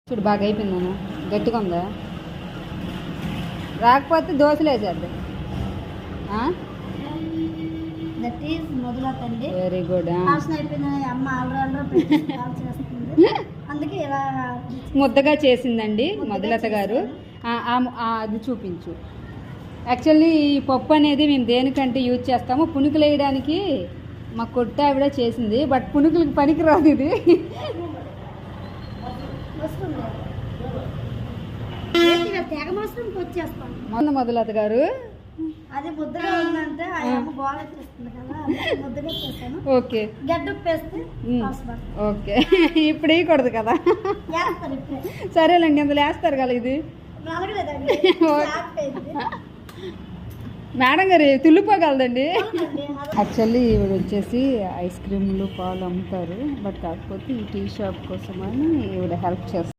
చూడు బాగా అయిపోయింది నాన్న, గట్టిగా ఉందా? రాకపోతే దోశలు వేసేద్దాం. Very good. ముద్దగా చేసిందండి మధులత గారు. అది చూపించు. యాక్చువల్లీ ఈ పప్పు అనేది మేము దేనికంటే యూజ్ చేస్తాము, పునుకులు వేయడానికి. మా కొట్ట ఆవిడ చేసింది, బట్ పునుకులకి పనికిరాదు ఇది. మధులత గారు అది ముద్దగా ఉందంటే ఓకే ఓకే ఇప్పుడు వేయకూడదు కదా. సరేలేండి, అందులో వేస్తారు కదా. ఇది మేడం గారు తుల్లిపోగలదండి. యాక్చువల్లీ ఇవి వచ్చేసి ఐస్ క్రీమ్లు పాలు అమ్ముతారు, బట్ కాకపోతే ఈ టీ షాప్ కోసం అని ఇవిడ హెల్ప్ చేస్తారు.